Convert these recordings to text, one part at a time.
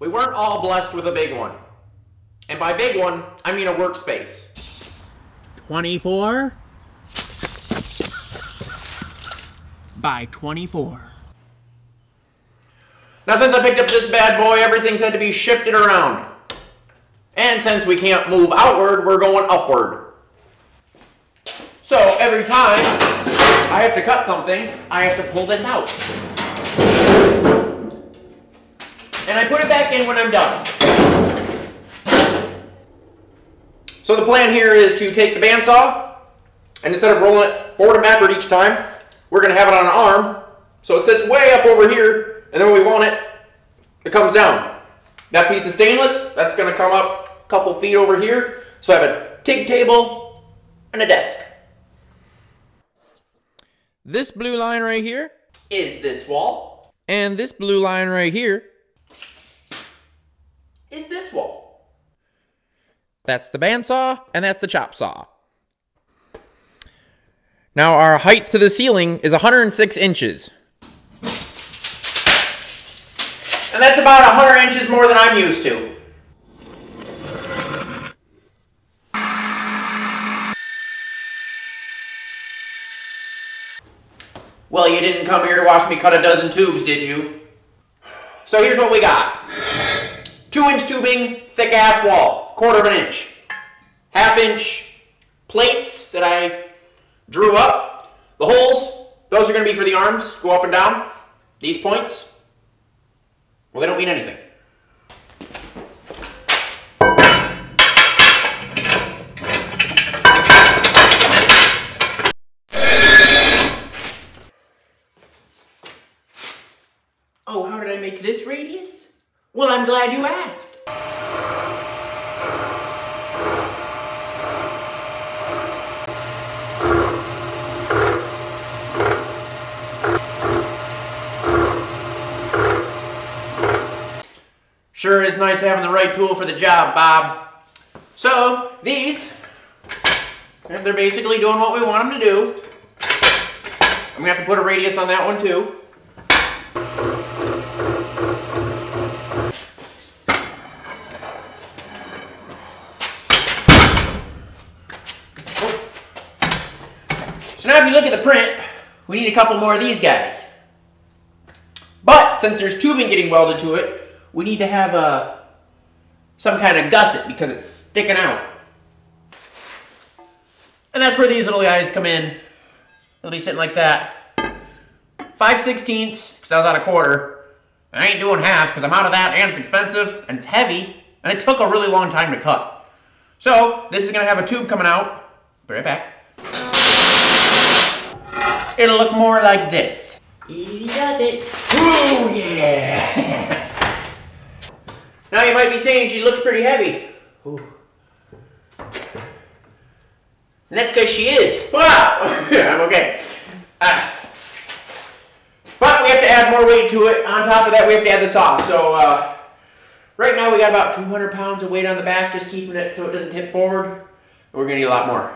We weren't all blessed with a big one. And by big one, I mean a workspace. 24 by 24. Now since I picked up this bad boy, everything's had to be shifted around. And since we can't move outward, we're going upward. So every time I have to cut something, I have to pull this out. And I put it back in when I'm done. So the plan here is to take the bandsaw, and instead of rolling it forward and backward each time, we're going to have it on an arm, so it sits way up over here, and then when we want it, it comes down. That piece of stainless, that's going to come up a couple feet over here, so I have a TIG table and a desk. This blue line right here Is this wall? and this blue line right here, Is this wall? that's the bandsaw and that's the chop saw. Now our height to the ceiling is 106 inches. And that's about 100 inches more than I'm used to. Well, you didn't come here to watch me cut a dozen tubes, did you? So here's what we got. 2-inch tubing, thick ass wall, 1/4 inch. 1/2 inch plates that I drew up. The holes, those are going to be for the arms, go up and down. These points, well, they don't mean anything. Oh, how did I make this radius? Well, I'm glad you asked. Sure is nice having the right tool for the job, Bob. So, these, they're basically doing what we want them to do. I'm gonna have to put a radius on that one too. So now if you look at the print, we need a couple more of these guys. But since there's tubing getting welded to it, we need to have some kind of gusset because it's sticking out. And that's where these little guys come in. They'll be sitting like that. 5/16, because I was out of 1/4. And I ain't doing half because I'm out of that and it's expensive and it's heavy and it took a really long time to cut. So this is going to have a tube coming out. Be right back. It'll look more like this. Easy does it. Ooh, yeah. Now you might be saying she looks pretty heavy. Ooh. And that's because she is. Wow! I'm okay. But we have to add more weight to it. On top of that, we have to add the saw. So right now we got about 200 pounds of weight on the back, just keeping it so it doesn't tip forward. We're going to need a lot more.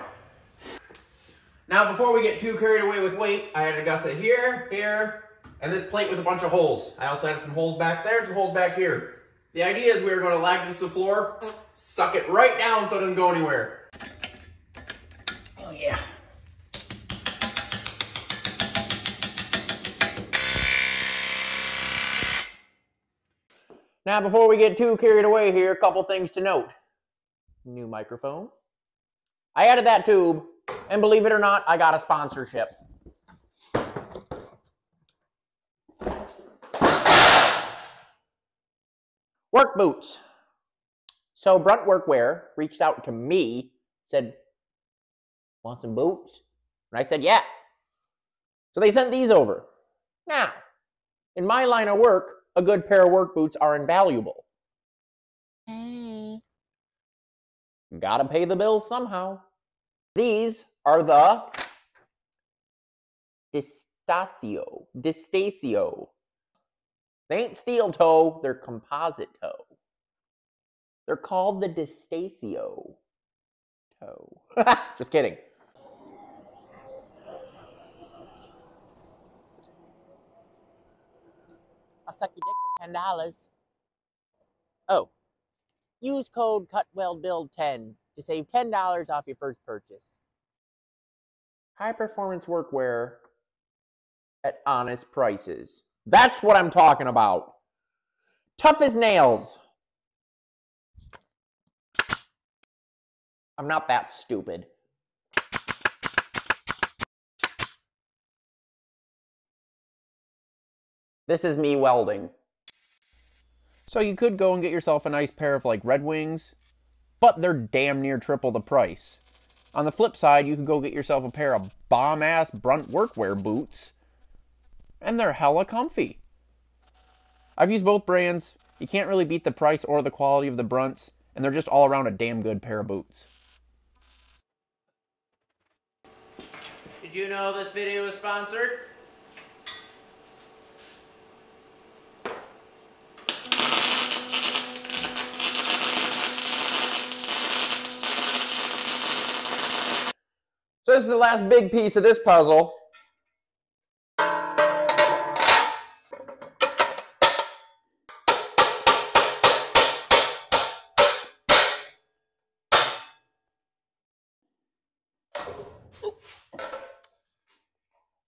Now before we get too carried away with weight, I had a gusset here, here, and this plate with a bunch of holes. I also had some holes back there, some holes back here. The idea is we were going to lag this to the floor, suck it right down so it doesn't go anywhere. Oh yeah. Now before we get too carried away here, a couple things to note. New microphone. I added that tube, and believe it or not, I got a sponsorship. Work boots. So Brunt Workwear reached out to me, said, want some boots? And I said, yeah. So they sent these over. Now, in my line of work, a good pair of work boots are invaluable. Gotta pay the bills somehow. These are the Distasio. They ain't steel toe, they're composite toe. They're called the Distasio toe. Just kidding. I'll suck your dick for $10. Oh, use code CUTWELDBUILD10 to save $10 off your first purchase. High performance workwear at honest prices. That's what I'm talking about. Tough as nails. I'm not that stupid. This is me welding. So you could go and get yourself a nice pair of like Red Wings, but they're damn near triple the price. On the flip side, you could go get yourself a pair of bomb-ass Brunt workwear boots, and they're hella comfy. I've used both brands. You can't really beat the price or the quality of the Brunts, and they're just all around a damn good pair of boots. Did you know this video is sponsored? So this is the last big piece of this puzzle.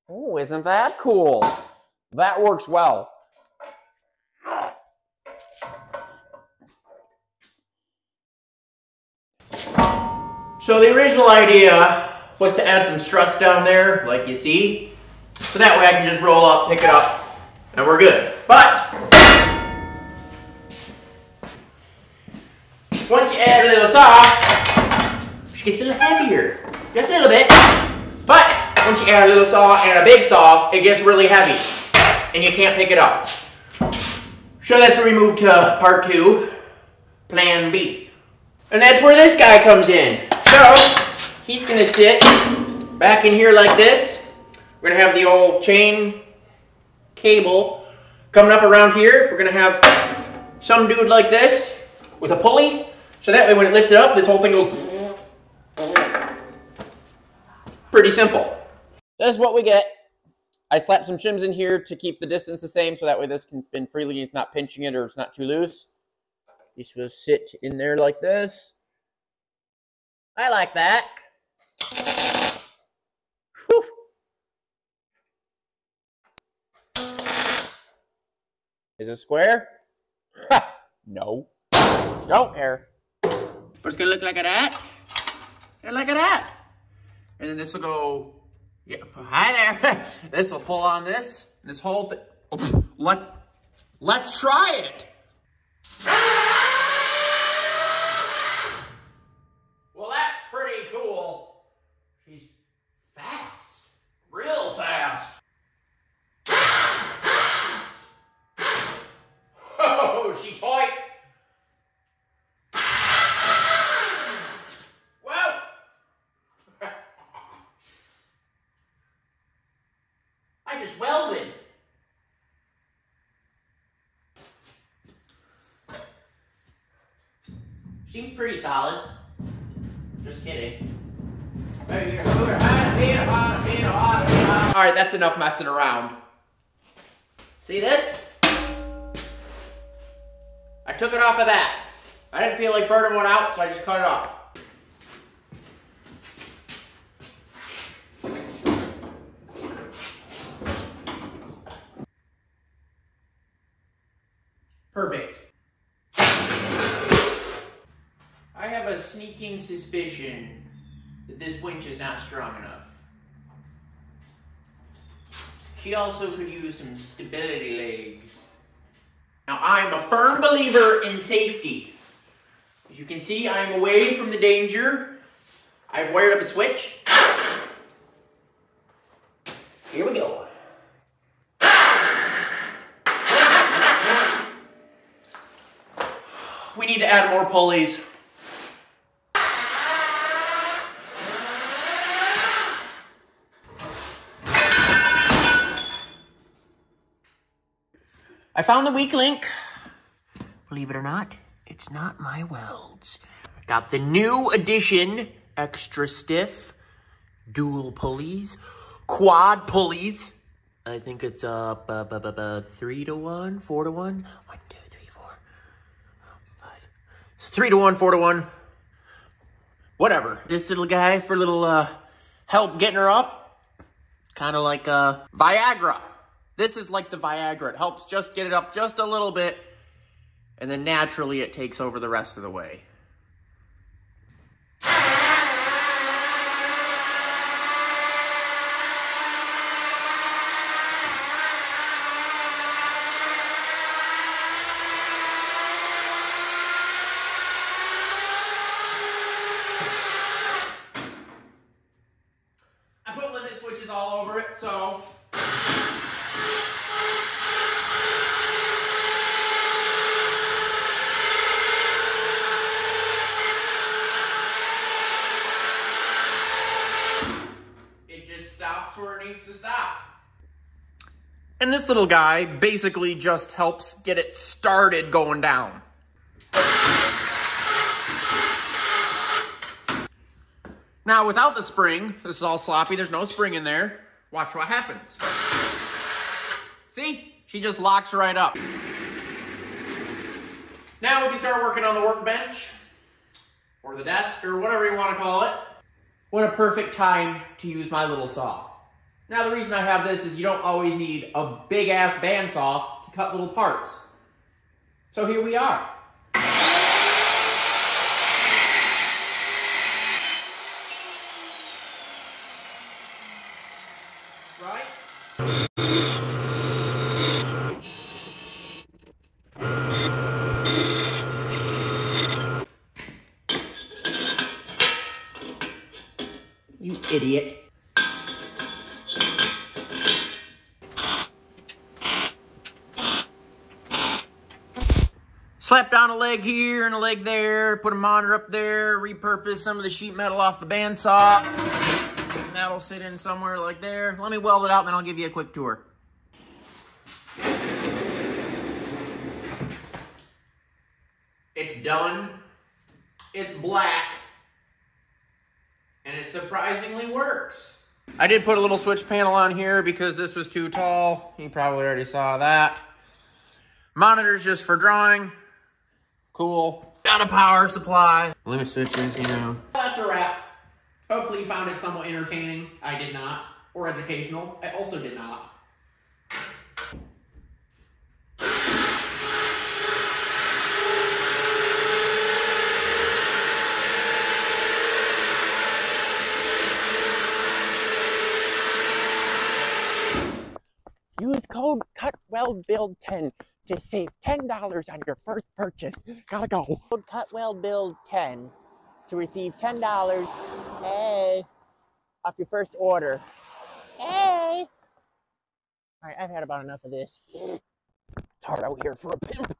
Oh, isn't that cool? That works well. So the original idea was to add some struts down there, like you see. So that way I can just roll up, pick it up, and we're good. But once you add a little saw, she gets a little heavier. Just a little bit. But once you add a little saw and a big saw, it gets really heavy. And you can't pick it up. So that's where we move to part 2, plan B. And that's where this guy comes in. So he's going to sit back in here like this. We're going to have the old chain cable coming up around here. We're going to have some dude like this with a pulley. So that way when it lifts it up, this whole thing goes. Pretty simple. This is what we get. I slapped some shims in here to keep the distance the same, so that way this can spin freely and it's not pinching it or it's not too loose. This will sit in there like this. I like that. Whew. Is it square? Ha! No. Don't care. But it's going to look like that. And like that. And then this will go, yeah, hi there. This will pull on this. This whole thing. Let's try it. Well, that's pretty cool. She's fast. Real fast. Oh, she's tight. Whoa. I just welded. Seems pretty solid. Just kidding. Alright, that's enough messing around. See this? I took it off of that. I didn't feel like burning one out, so I just cut it off. Perfect. I have a sneaking suspicion that this winch is not strong enough. She also could use some stability legs. Now, I'm a firm believer in safety. As you can see, I'm away from the danger. I've wired up a switch. Here we go. We need to add more pulleys. I found the weak link. Believe it or not, it's not my welds. Got the new edition, extra stiff, dual pulleys, quad pulleys. I think it's 3 to 1, 4 to 1. 1, 2, 3, 4. 3-to-1, 4-to-1, whatever. This little guy for a little help getting her up, kind of like Viagra. This is like the Viagra. It helps just get it up just a little bit, and then naturally it takes over the rest of the way. I put limit switches all over it, so it just stops where it needs to stop. And this little guy basically just helps get it started going down. Now, without the spring, this is all sloppy, there's no spring in there. Watch what happens. See? She just locks right up. Now we can start working on the workbench, or the desk, or whatever you want to call it. What a perfect time to use my little saw. Now, the reason I have this is you don't always need a big-ass bandsaw to cut little parts. So here we are. Right? You idiot. Slap down a leg here and a leg there, put a monitor up there, repurpose some of the sheet metal off the bandsaw. That'll sit in somewhere like there. Let me weld it out, and then I'll give you a quick tour. It's done. It's black. And it surprisingly works. I did put a little switch panel on here because this was too tall. You probably already saw that. Monitors just for drawing. Cool. Got a power supply. Limit switches, you know. That's a wrap. Hopefully you found it somewhat entertaining. I did not. Or educational. I also did not. Use code CUTWELDBUILD10 to save $10 on your first purchase. Gotta go. Code CUTWELDBUILD10 to receive $10, hey, off your first order. Hey! Alright, I've had about enough of this. It's hard out here for a pimp.